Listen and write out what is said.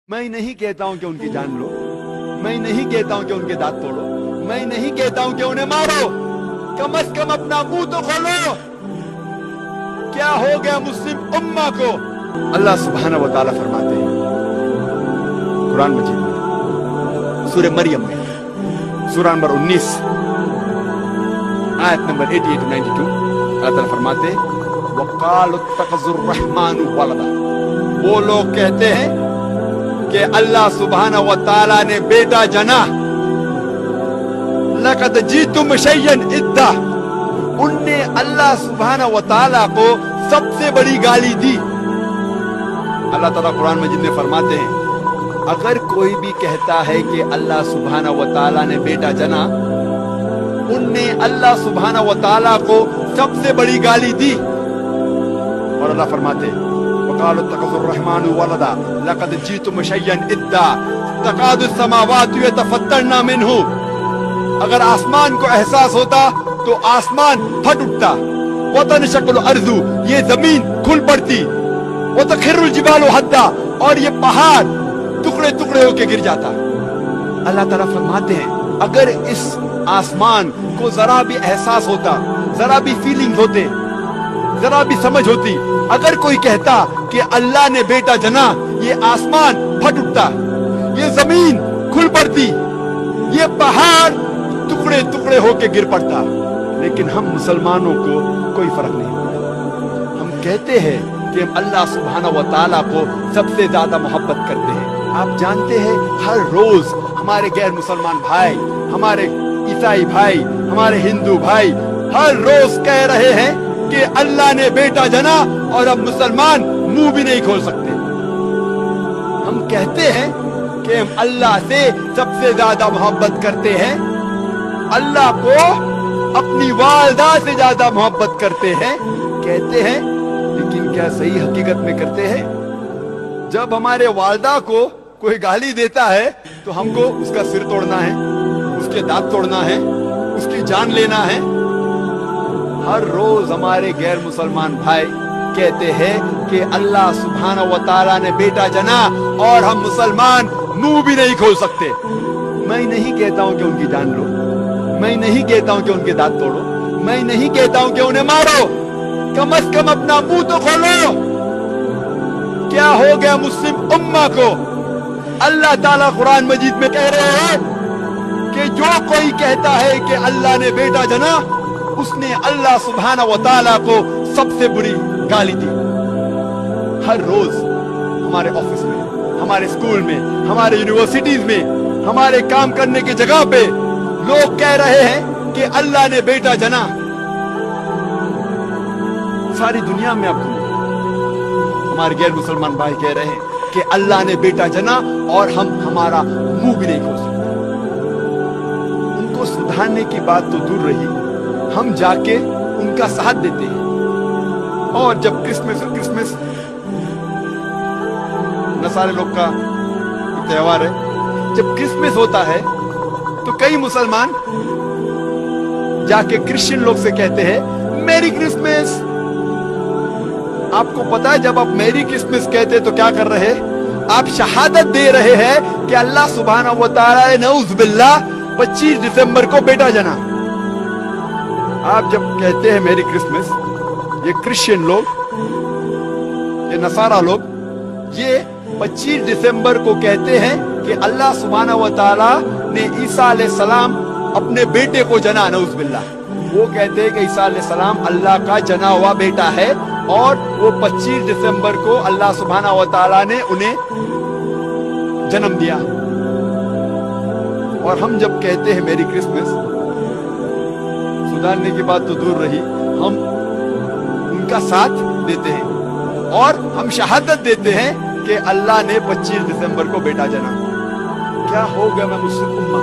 मैं नहीं कहता हूं कि उनकी जान लो, मैं नहीं कहता हूं कि उनके दांत तोड़ो, मैं नहीं कहता हूं कि उन्हें मारो, कम से कम अपना मुंह तो खोलो। क्या हो गया मुस्लिम उम्मा को? अल्लाह सुब्हानहू व तआला फरमाते हैं कुरान मजीद में सूरह मरियम में सूरह नंबर 19 आयत नंबर 88 to 92 अल्लाह ताला फरमाते वक़ालु इत्तख़ज़ुर रहमानु वलदा। वो लोग कहते हैं कि अल्लाह सुब्हानहू व तआला ने बेटा जना। लक़द जीतुम शय्यन इद्दा। उनने अल्लाह सुब्हानहू व तआला को सबसे बड़ी गाली दी। अल्लाह ताला कुरान मजीद में फरमाते हैं अगर कोई भी कहता है कि अल्लाह सुब्हानहू व तआला ने बेटा जना, उनने अल्लाह सुब्हानहू व तआला को सबसे बड़ी गाली दी। और अल्लाह फरमाते वक़ालु इत्तख़ज़ुर रहमानु वलदा लक़द जीतुम शय्यन इद्दा तकादु समावातु यतफ़त्तरना मिन्हु। अगर आसमान को एहसास होता तो आसमान फट उठता। वतनशक़्क़ुल अर्ज़ु, ये जमीन खुल पड़ती। वतख़िर्रुल जिबालु हद्दा, और ये पहाड़ टुकड़े टुकड़े होके गिर जाता। अल्लाह ताला फरमाते हैं अगर इस आसमान को जरा भी एहसास होता, जरा भी फीलिंग होते, जरा भी समझ होती, अगर कोई कहता कि अल्लाह ने बेटा जना, ये आसमान फट उठता, ये जमीन खुल पड़ती, ये पहाड़ टुकड़े टुकड़े होके गिर पड़ता। लेकिन हम मुसलमानों को कोई फर्क नहीं पड़ता। हम कहते हैं कि हम अल्लाह सुब्हानहू व तआला को सबसे ज्यादा मोहब्बत करते हैं। आप जानते हैं हर रोज हमारे गैर मुसलमान भाई, हमारे ईसाई भाई, हमारे हिंदू भाई हर रोज कह रहे हैं कि अल्लाह ने बेटा जना, और अब मुसलमान मुंह भी नहीं खोल सकते। हम कहते हैं कि हम अल्लाह से सबसे ज्यादा मोहब्बत करते हैं, अल्लाह को अपनी वालिदा से ज्यादा मोहब्बत करते हैं, कहते हैं, लेकिन क्या सही हकीकत में करते हैं? जब हमारे वालिदा को कोई गाली देता है तो हमको उसका सिर तोड़ना है, उसके दांत तोड़ना है, उसकी जान लेना है। हर रोज हमारे गैर मुसलमान भाई कहते हैं कि अल्लाह सुब्हानहू व तआला ने बेटा जना, और हम मुसलमान मुंह भी नहीं खोल सकते। मैं नहीं कहता हूं कि उनकी जान लो, मैं नहीं कहता हूं कि उनके दांत तोड़ो, मैं नहीं कहता हूं कि उन्हें मारो, कम से कम अपना मुंह तो खोलो। क्या हो गया मुस्लिम उम्मा को? अल्लाह ताला कुरान मजीद में कह रहे हैं कि जो कोई कहता है कि अल्लाह ने बेटा जना, उसने अल्लाह सुब्हानहू व तआला को सबसे बुरी गाली दी। हर रोज हमारे ऑफिस में, हमारे स्कूल में, हमारे यूनिवर्सिटीज में, हमारे काम करने की जगह पे लोग कह रहे हैं कि अल्लाह ने बेटा जना। सारी दुनिया में अब हमारे गैर मुसलमान भाई कह रहे हैं कि अल्लाह ने बेटा जना, और हम हमारा मुंह भी नहीं खोल सकते। उनको सुधारने की बात तो दूर रही, हम जाके उनका साथ देते हैं। और जब क्रिसमस नसारे लोग का त्योहार है, जब क्रिसमस होता है तो कई मुसलमान जाके क्रिश्चियन लोग से कहते हैं मेरी क्रिसमस। आपको पता है जब आप मेरी क्रिसमस कहते तो क्या कर रहे? आप शहादत दे रहे हैं कि अल्लाह सुब्हानहू व तआला ने नऊज़ बिल्लाह 25 दिसंबर को बेटा जना। आप जब कहते हैं मेरी क्रिसमस, ये क्रिश्चियन लोग, ये नसारा लोग, ये 25 दिसंबर को कहते हैं कि अल्लाह सुब्हानहू व तआला ने ईसा अलैहिस्सलाम अपने बेटे को जना, नऊज़ बिल्लाह। वो कहते हैं कि ईसा अलैहिस्सलाम अल्लाह का जना हुआ बेटा है, और वो 25 दिसंबर को अल्लाह सुब्हानहू व तआला ने उन्हें जन्म दिया। और हम जब कहते हैं मेरी क्रिसमस, सुधारने की बात तो दूर रही, हम उनका साथ देते हैं और हम शहादत देते हैं कि अल्लाह ने 25 दिसंबर को बेटा जना। क्या हो गया मैं मुस्लिम उम्मा?